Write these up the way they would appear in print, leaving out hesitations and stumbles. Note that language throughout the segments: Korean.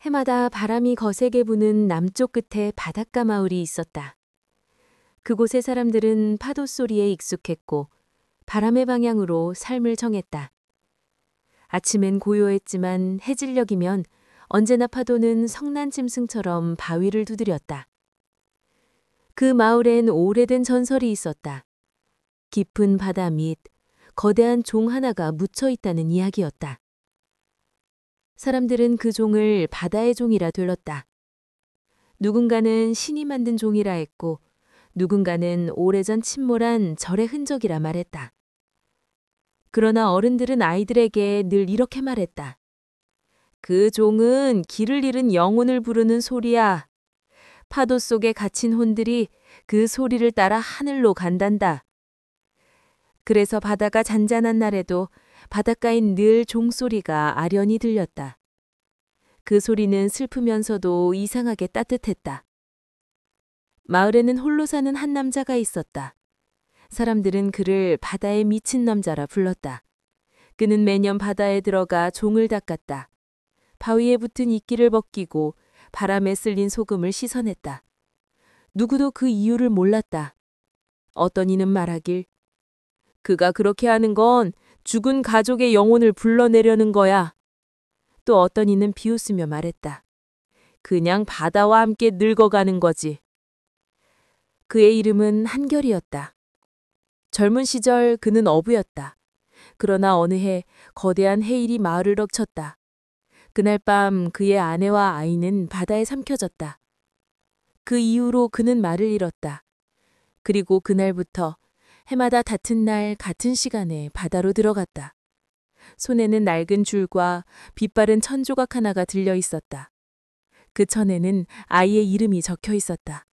해마다 바람이 거세게 부는 남쪽 끝에 바닷가 마을이 있었다. 그곳의 사람들은 파도 소리에 익숙했고 바람의 방향으로 삶을 정했다. 아침엔 고요했지만 해질녘이면 언제나 파도는 성난 짐승처럼 바위를 두드렸다. 그 마을엔 오래된 전설이 있었다. 깊은 바다 밑 거대한 종 하나가 묻혀 있다는 이야기였다. 사람들은 그 종을 바다의 종이라 불렀다. 누군가는 신이 만든 종이라 했고 누군가는 오래전 침몰한 절의 흔적이라 말했다. 그러나 어른들은 아이들에게 늘 이렇게 말했다. 그 종은 길을 잃은 영혼을 부르는 소리야. 파도 속에 갇힌 혼들이 그 소리를 따라 하늘로 간단다. 그래서 바다가 잔잔한 날에도 바닷가엔 늘 종소리가 아련히 들렸다. 그 소리는 슬프면서도 이상하게 따뜻했다. 마을에는 홀로 사는 한 남자가 있었다. 사람들은 그를 바다에 미친 남자라 불렀다. 그는 매년 바다에 들어가 종을 닦았다. 바위에 붙은 이끼를 벗기고 바람에 쓸린 소금을 씻어냈다. 누구도 그 이유를 몰랐다. 어떤 이는 말하길 그가 그렇게 하는 건 죽은 가족의 영혼을 불러내려는 거야. 또 어떤 이는 비웃으며 말했다. 그냥 바다와 함께 늙어가는 거지. 그의 이름은 한결이었다. 젊은 시절 그는 어부였다. 그러나 어느 해 거대한 해일이 마을을 덮쳤다. 그날 밤 그의 아내와 아이는 바다에 삼켜졌다. 그 이후로 그는 말을 잃었다. 그리고 그날부터 해마다 같은 날 같은 시간에 바다로 들어갔다. 손에는 낡은 줄과 빛바른 천조각 하나가 들려 있었다. 그 천에는 아이의 이름이 적혀 있었다.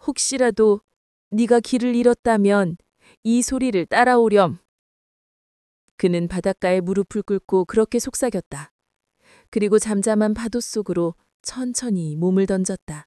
혹시라도 네가 길을 잃었다면 이 소리를 따라오렴. 그는 바닷가에 무릎을 꿇고 그렇게 속삭였다. 그리고 잠잠한 파도 속으로 천천히 몸을 던졌다.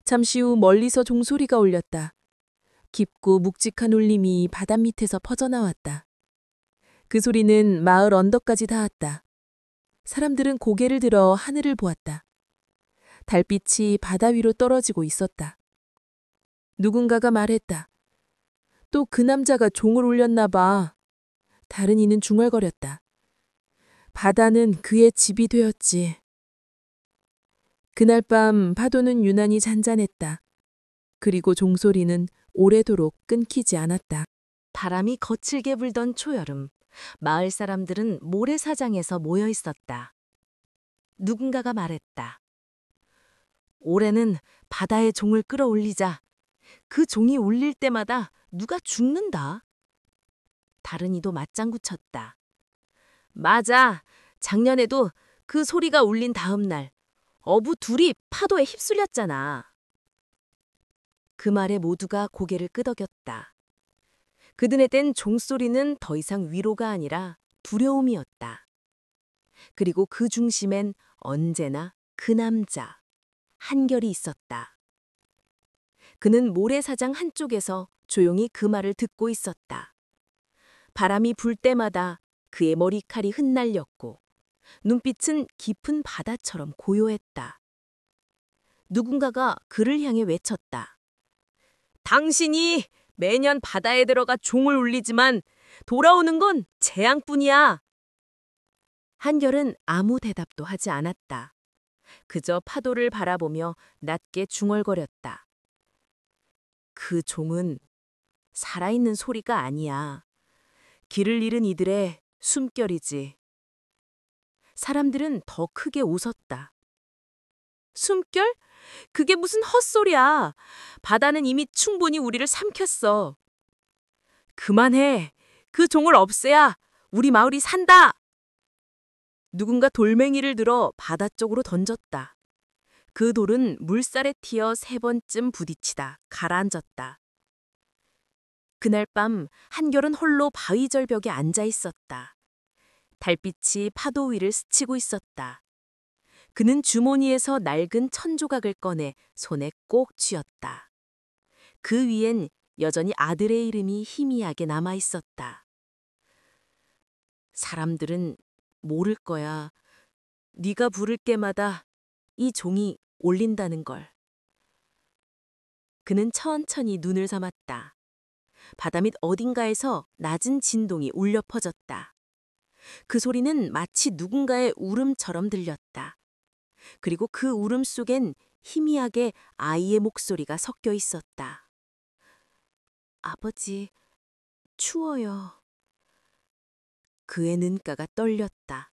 잠시 후 멀리서 종소리가 울렸다. 깊고 묵직한 울림이 바다 밑에서 퍼져나왔다. 그 소리는 마을 언덕까지 닿았다. 사람들은 고개를 들어 하늘을 보았다. 달빛이 바다 위로 떨어지고 있었다. 누군가가 말했다. 또 그 남자가 종을 울렸나 봐. 다른 이는 중얼거렸다. 바다는 그의 집이 되었지. 그날 밤 파도는 유난히 잔잔했다. 그리고 종소리는 오래도록 끊기지 않았다. 바람이 거칠게 불던 초여름, 마을 사람들은 모래사장에서 모여 있었다. 누군가가 말했다. 올해는 바다의 종을 끌어올리자. 그 종이 울릴 때마다 누가 죽는다. 다른 이도 맞장구 쳤다. 맞아. 작년에도 그 소리가 울린 다음 날 어부 둘이 파도에 휩쓸렸잖아. 그 말에 모두가 고개를 끄덕였다. 그 눈에 띈 종소리는 더 이상 위로가 아니라 두려움이었다. 그리고 그 중심엔 언제나 그 남자, 한결이 있었다. 그는 모래사장 한쪽에서 조용히 그 말을 듣고 있었다. 바람이 불 때마다 그의 머리칼이 흩날렸고 눈빛은 깊은 바다처럼 고요했다. 누군가가 그를 향해 외쳤다. 당신이 매년 바다에 들어가 종을 울리지만 돌아오는 건 재앙뿐이야. 한결은 아무 대답도 하지 않았다. 그저 파도를 바라보며 낮게 중얼거렸다. 그 종은 살아있는 소리가 아니야. 길을 잃은 이들의 숨결이지. 사람들은 더 크게 웃었다. 숨결? 그게 무슨 헛소리야. 바다는 이미 충분히 우리를 삼켰어. 그만해. 그 종을 없애야 우리 마을이 산다. 누군가 돌멩이를 들어 바다 쪽으로 던졌다. 그 돌은 물살에 튀어 3번쯤 부딪히다 가라앉았다. 그날 밤 한결은 홀로 바위 절벽에 앉아 있었다. 달빛이 파도 위를 스치고 있었다. 그는 주머니에서 낡은 천조각을 꺼내 손에 꼭 쥐었다. 그 위엔 여전히 아들의 이름이 희미하게 남아 있었다. 사람들은 모를 거야. 네가 부를 때마다 이 종이 울린다는 걸. 그는 천천히 눈을 감았다. 바다 밑 어딘가에서 낮은 진동이 울려 퍼졌다. 그 소리는 마치 누군가의 울음처럼 들렸다. 그리고 그 울음 속엔 희미하게 아이의 목소리가 섞여 있었다. 아버지, 추워요. 그의 눈가가 떨렸다.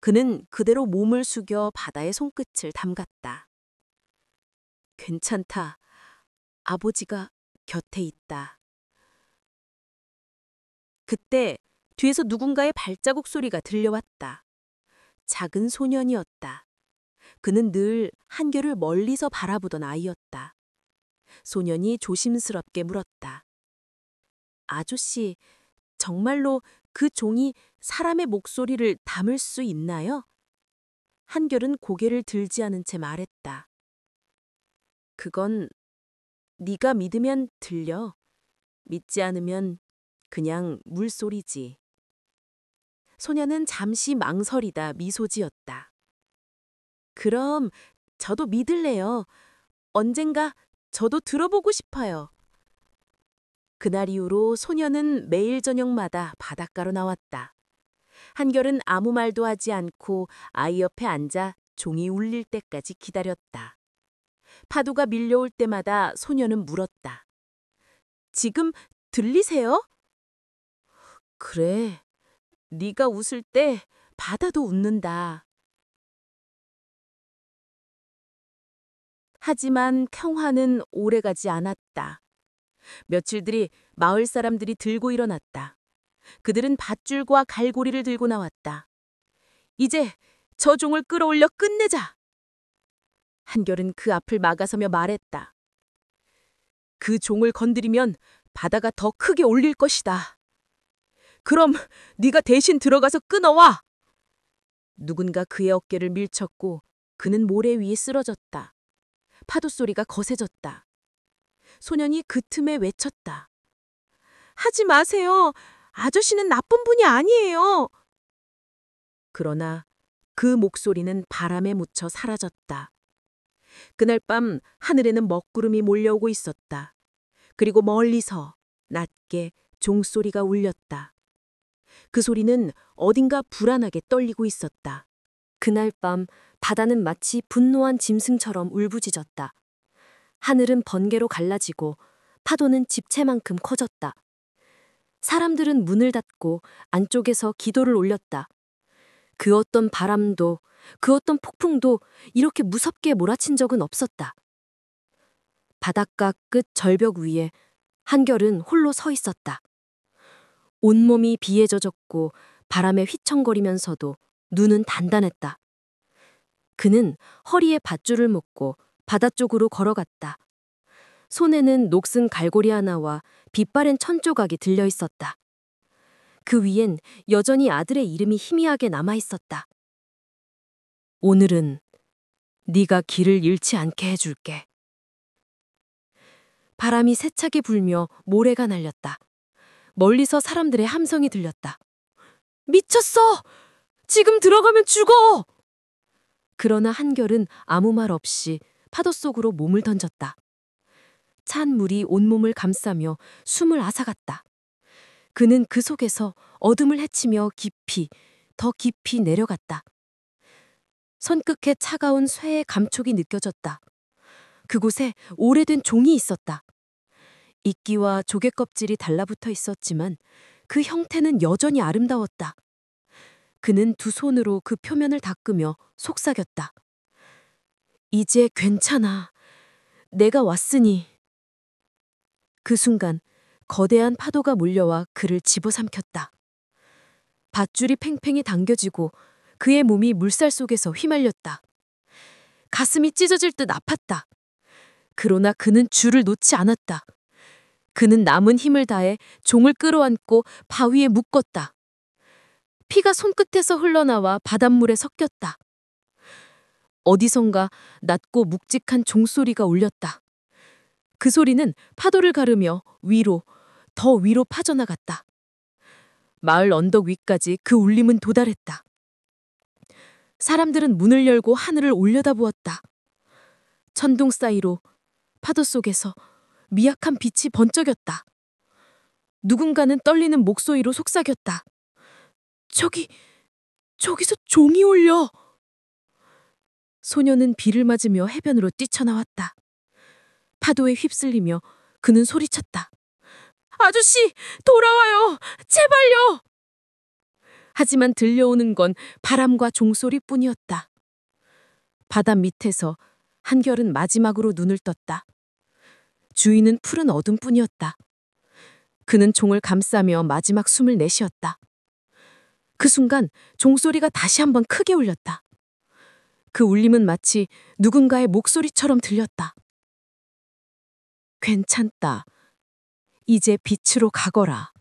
그는 그대로 몸을 숙여 바다의 손끝을 담갔다. 괜찮다. 아버지가 곁에 있다. 그때 뒤에서 누군가의 발자국 소리가 들려왔다. 작은 소년이었다. 그는 늘 한결을 멀리서 바라보던 아이였다. 소년이 조심스럽게 물었다. 아저씨, 정말로 그 종이 사람의 목소리를 담을 수 있나요? 한결은 고개를 들지 않은 채 말했다. 그건 네가 믿으면 들려. 믿지 않으면 그냥 물소리지. 소녀는 잠시 망설이다 미소 지었다. 그럼 저도 믿을래요. 언젠가 저도 들어보고 싶어요. 그날 이후로 소녀는 매일 저녁마다 바닷가로 나왔다. 한결은 아무 말도 하지 않고 아이 옆에 앉아 종이 울릴 때까지 기다렸다. 파도가 밀려올 때마다 소녀는 물었다. 지금 들리세요? 그래. 네가 웃을 때 바다도 웃는다. 하지만 평화는 오래가지 않았다. 며칠들이 마을 사람들이 들고 일어났다. 그들은 밧줄과 갈고리를 들고 나왔다. 이제 저 종을 끌어올려 끝내자. 한결은 그 앞을 막아서며 말했다. 그 종을 건드리면 바다가 더 크게 올릴 것이다. 그럼 네가 대신 들어가서 끊어와. 누군가 그의 어깨를 밀쳤고 그는 모래 위에 쓰러졌다. 파도 소리가 거세졌다. 소년이 그 틈에 외쳤다. 하지 마세요. 아저씨는 나쁜 분이 아니에요. 그러나 그 목소리는 바람에 묻혀 사라졌다. 그날 밤 하늘에는 먹구름이 몰려오고 있었다. 그리고 멀리서 낮게 종소리가 울렸다. 그 소리는 어딘가 불안하게 떨리고 있었다. 그날 밤 바다는 마치 분노한 짐승처럼 울부짖었다. 하늘은 번개로 갈라지고 파도는 집채만큼 커졌다. 사람들은 문을 닫고 안쪽에서 기도를 올렸다. 그 어떤 바람도 그 어떤 폭풍도 이렇게 무섭게 몰아친 적은 없었다. 바닷가 끝 절벽 위에 한결은 홀로 서 있었다. 온몸이 비에 젖었고 바람에 휘청거리면서도 눈은 단단했다. 그는 허리에 밧줄을 묶고 바다 쪽으로 걸어갔다. 손에는 녹슨 갈고리 하나와 빛바랜 천조각이 들려 있었다. 그 위엔 여전히 아들의 이름이 희미하게 남아 있었다. 오늘은 네가 길을 잃지 않게 해줄게. 바람이 세차게 불며 모래가 날렸다. 멀리서 사람들의 함성이 들렸다. 미쳤어! 지금 들어가면 죽어! 그러나 한결은 아무 말 없이 파도 속으로 몸을 던졌다. 찬 물이 온몸을 감싸며 숨을 앗아갔다. 그는 그 속에서 어둠을 헤치며 깊이, 더 깊이 내려갔다. 손끝에 차가운 쇠의 감촉이 느껴졌다. 그곳에 오래된 종이 있었다. 이끼와 조개 껍질이 달라붙어 있었지만 그 형태는 여전히 아름다웠다. 그는 두 손으로 그 표면을 닦으며 속삭였다. 이제 괜찮아. 내가 왔으니. 그 순간 거대한 파도가 몰려와 그를 집어삼켰다. 밧줄이 팽팽히 당겨지고 그의 몸이 물살 속에서 휘말렸다. 가슴이 찢어질 듯 아팠다. 그러나 그는 줄을 놓지 않았다. 그는 남은 힘을 다해 종을 끌어안고 바위에 묶었다. 피가 손끝에서 흘러나와 바닷물에 섞였다. 어디선가 낮고 묵직한 종소리가 울렸다. 그 소리는 파도를 가르며 위로, 더 위로 파져나갔다. 마을 언덕 위까지 그 울림은 도달했다. 사람들은 문을 열고 하늘을 올려다보았다. 천둥 사이로 파도 속에서 미약한 빛이 번쩍였다. 누군가는 떨리는 목소리로 속삭였다. 저기서 종이 울려. 소녀는 비를 맞으며 해변으로 뛰쳐나왔다. 파도에 휩쓸리며 그는 소리쳤다. 아저씨, 돌아와요! 제발요! 하지만 들려오는 건 바람과 종소리뿐이었다. 바다 밑에서 한결은 마지막으로 눈을 떴다. 주위는 푸른 어둠뿐이었다. 그는 종을 감싸며 마지막 숨을 내쉬었다. 그 순간 종소리가 다시 한번 크게 울렸다. 그 울림은 마치 누군가의 목소리처럼 들렸다. 괜찮다. 이제 빛으로 가거라.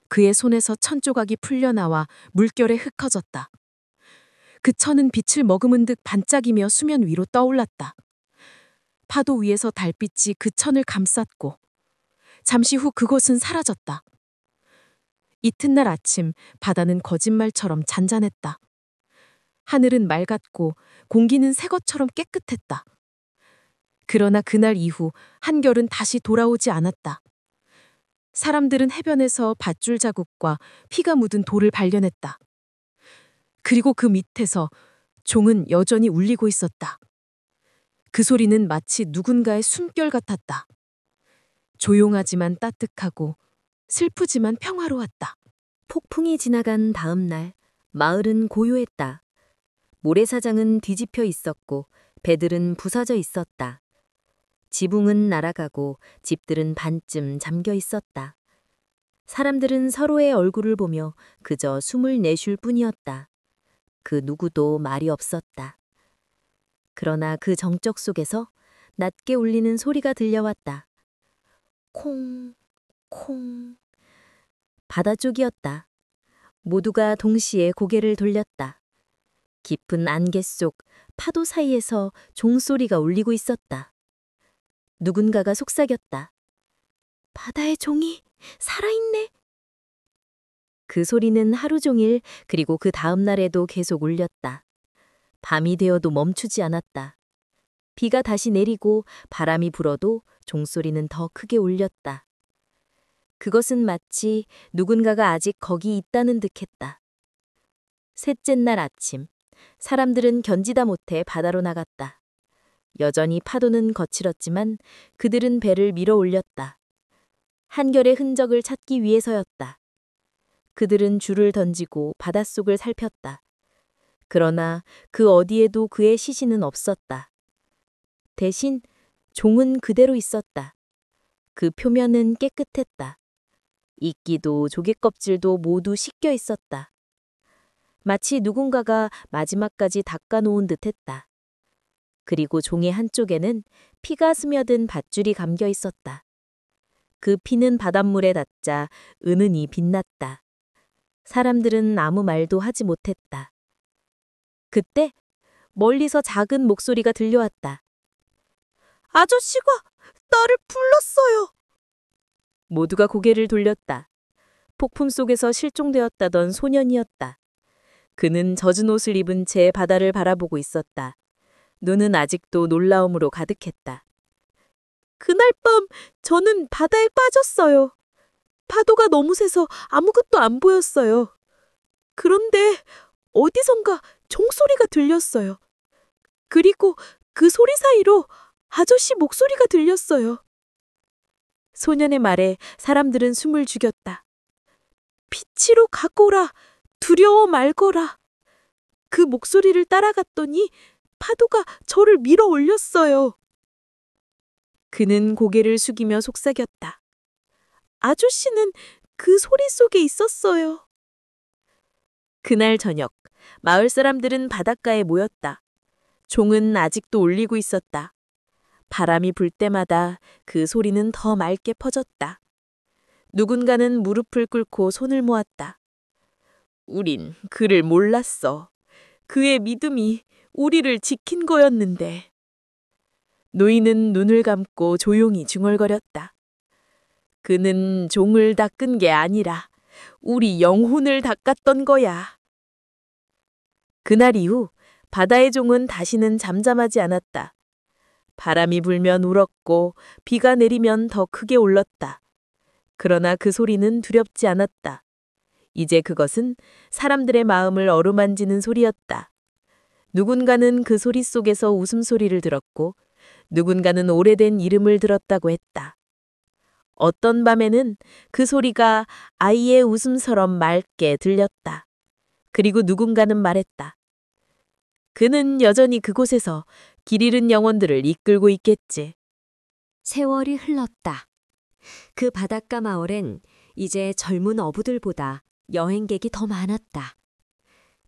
그의 손에서 천 조각이 풀려나와 물결에 흩어졌다. 그 천은 빛을 머금은 듯 반짝이며 수면 위로 떠올랐다. 파도 위에서 달빛이 그 천을 감쌌고 잠시 후 그곳은 사라졌다. 이튿날 아침 바다는 거짓말처럼 잔잔했다. 하늘은 맑았고 공기는 새 것처럼 깨끗했다. 그러나 그날 이후 한결은 다시 돌아오지 않았다. 사람들은 해변에서 밧줄 자국과 피가 묻은 돌을 발견했다. 그리고 그 밑에서 종은 여전히 울리고 있었다. 그 소리는 마치 누군가의 숨결 같았다. 조용하지만 따뜻하고 슬프지만 평화로웠다. 폭풍이 지나간 다음 날 마을은 고요했다. 모래사장은 뒤집혀 있었고 배들은 부서져 있었다. 지붕은 날아가고 집들은 반쯤 잠겨 있었다. 사람들은 서로의 얼굴을 보며 그저 숨을 내쉴 뿐이었다. 그 누구도 말이 없었다. 그러나 그 정적 속에서 낮게 울리는 소리가 들려왔다. 콩, 콩. 바다 쪽이었다. 모두가 동시에 고개를 돌렸다. 깊은 안개 속 파도 사이에서 종소리가 울리고 있었다. 누군가가 속삭였다. 바다의 종이 살아있네. 그 소리는 하루 종일 그리고 그 다음 날에도 계속 울렸다. 밤이 되어도 멈추지 않았다. 비가 다시 내리고 바람이 불어도 종소리는 더 크게 울렸다. 그것은 마치 누군가가 아직 거기 있다는 듯했다. 셋째 날 아침, 사람들은 견디다 못해 바다로 나갔다. 여전히 파도는 거칠었지만 그들은 배를 밀어 올렸다. 한결의 흔적을 찾기 위해서였다. 그들은 줄을 던지고 바닷속을 살폈다. 그러나 그 어디에도 그의 시신은 없었다. 대신 종은 그대로 있었다. 그 표면은 깨끗했다. 이끼도 조개껍질도 모두 씻겨 있었다. 마치 누군가가 마지막까지 닦아놓은 듯했다. 그리고 종의 한쪽에는 피가 스며든 밧줄이 감겨 있었다. 그 피는 바닷물에 닿자 은은히 빛났다. 사람들은 아무 말도 하지 못했다. 그때 멀리서 작은 목소리가 들려왔다. 아저씨가 나를 불렀어요. 모두가 고개를 돌렸다. 폭풍 속에서 실종되었다던 소년이었다. 그는 젖은 옷을 입은 채 바다를 바라보고 있었다. 눈은 아직도 놀라움으로 가득했다. 그날 밤 저는 바다에 빠졌어요. 파도가 너무 세서 아무것도 안 보였어요. 그런데 어디선가 종소리가 들렸어요. 그리고 그 소리 사이로 아저씨 목소리가 들렸어요. 소년의 말에 사람들은 숨을 죽였다. 빛으로 가거라, 두려워 말거라. 그 목소리를 따라갔더니 파도가 저를 밀어 올렸어요. 그는 고개를 숙이며 속삭였다. 아저씨는 그 소리 속에 있었어요. 그날 저녁, 마을 사람들은 바닷가에 모였다. 종은 아직도 울리고 있었다. 바람이 불 때마다 그 소리는 더 맑게 퍼졌다. 누군가는 무릎을 꿇고 손을 모았다. 우린 그를 몰랐어. 그의 믿음이 우리를 지킨 거였는데. 노인은 눈을 감고 조용히 중얼거렸다. 그는 종을 닦은 게 아니라 우리 영혼을 닦았던 거야. 그날 이후 바다의 종은 다시는 잠잠하지 않았다. 바람이 불면 울었고 비가 내리면 더 크게 울렀다. 그러나 그 소리는 두렵지 않았다. 이제 그것은 사람들의 마음을 어루만지는 소리였다. 누군가는 그 소리 속에서 웃음소리를 들었고 누군가는 오래된 이름을 들었다고 했다. 어떤 밤에는 그 소리가 아이의 웃음처럼 맑게 들렸다. 그리고 누군가는 말했다. 그는 여전히 그곳에서 길 잃은 영혼들을 이끌고 있겠지. 세월이 흘렀다. 그 바닷가 마을엔 이제 젊은 어부들보다 여행객이 더 많았다.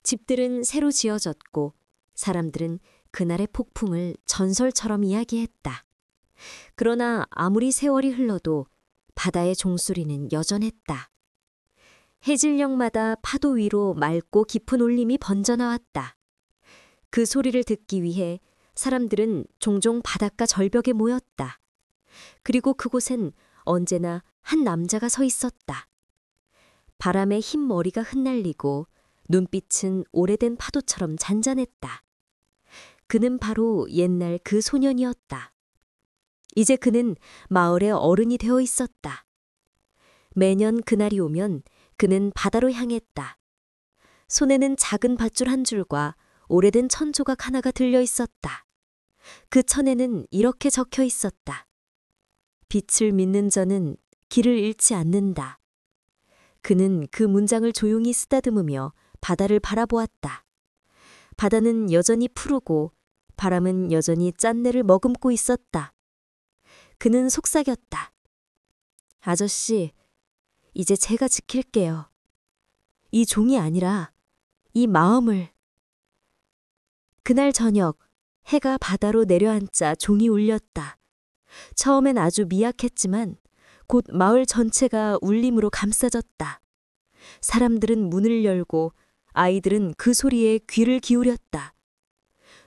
집들은 새로 지어졌고 사람들은 그날의 폭풍을 전설처럼 이야기했다. 그러나 아무리 세월이 흘러도 바다의 종소리는 여전했다. 해질녘마다 파도 위로 맑고 깊은 울림이 번져나왔다. 그 소리를 듣기 위해 사람들은 종종 바닷가 절벽에 모였다. 그리고 그곳엔 언제나 한 남자가 서 있었다. 바람에 흰 머리가 흩날리고 눈빛은 오래된 파도처럼 잔잔했다. 그는 바로 옛날 그 소년이었다. 이제 그는 마을의 어른이 되어 있었다. 매년 그날이 오면 그는 바다로 향했다. 손에는 작은 밧줄 한 줄과 오래된 천조각 하나가 들려 있었다. 그 천에는 이렇게 적혀 있었다. 빛을 믿는 자는 길을 잃지 않는다. 그는 그 문장을 조용히 쓰다듬으며 바다를 바라보았다. 바다는 여전히 푸르고 바람은 여전히 짠내를 머금고 있었다. 그는 속삭였다. 아저씨, 이제 제가 지킬게요. 이 종이 아니라 이 마음을. 그날 저녁 해가 바다로 내려앉자 종이 울렸다. 처음엔 아주 미약했지만 곧 마을 전체가 울림으로 감싸졌다. 사람들은 문을 열고 아이들은 그 소리에 귀를 기울였다.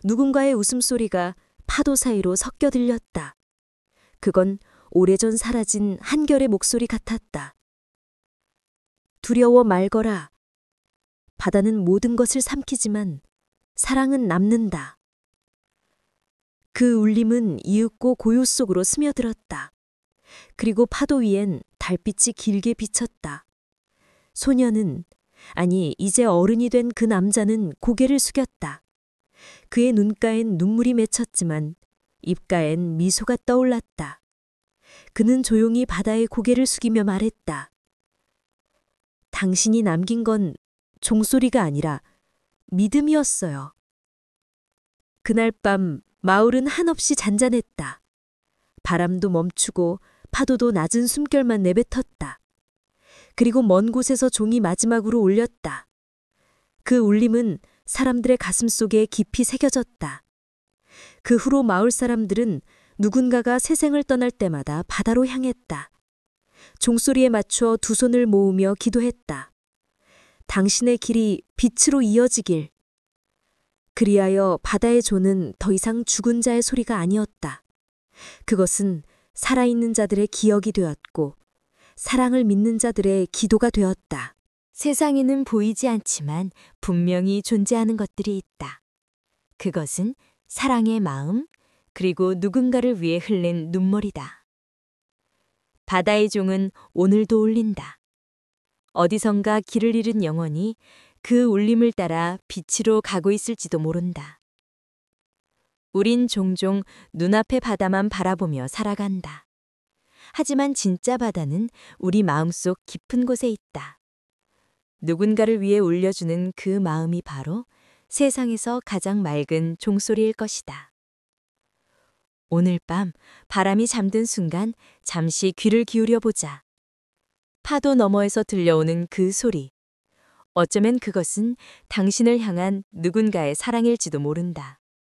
누군가의 웃음소리가 파도 사이로 섞여 들렸다. 그건 오래전 사라진 한결의 목소리 같았다. 두려워 말거라. 바다는 모든 것을 삼키지만 사랑은 남는다. 그 울림은 이윽고 고요 속으로 스며들었다. 그리고 파도 위엔 달빛이 길게 비쳤다. 소년은, 아니 이제 어른이 된 그 남자는 고개를 숙였다. 그의 눈가엔 눈물이 맺혔지만 입가엔 미소가 떠올랐다. 그는 조용히 바다에 고개를 숙이며 말했다. 당신이 남긴 건 종소리가 아니라 믿음이었어요. 그날 밤 마을은 한없이 잔잔했다. 바람도 멈추고 파도도 낮은 숨결만 내뱉었다. 그리고 먼 곳에서 종이 마지막으로 울렸다. 그 울림은 사람들의 가슴 속에 깊이 새겨졌다. 그 후로 마을 사람들은 누군가가 세상을 떠날 때마다 바다로 향했다. 종소리에 맞추어 두 손을 모으며 기도했다. 당신의 길이 빛으로 이어지길. 그리하여 바다의 조는 더 이상 죽은 자의 소리가 아니었다. 그것은 살아있는 자들의 기억이 되었고 사랑을 믿는 자들의 기도가 되었다. 세상에는 보이지 않지만 분명히 존재하는 것들이 있다. 그것은 사랑의 마음, 그리고 누군가를 위해 흘린 눈물이다. 바다의 종은 오늘도 울린다. 어디선가 길을 잃은 영혼이 그 울림을 따라 빛으로 가고 있을지도 모른다. 우린 종종 눈앞의 바다만 바라보며 살아간다. 하지만 진짜 바다는 우리 마음속 깊은 곳에 있다. 누군가를 위해 울려주는 그 마음이 바로 세상에서 가장 맑은 종소리일 것이다. 오늘 밤 바람이 잠든 순간 잠시 귀를 기울여 보자. 파도 너머에서 들려오는 그 소리. 어쩌면 그것은 당신을 향한 누군가의 사랑일지도 모른다.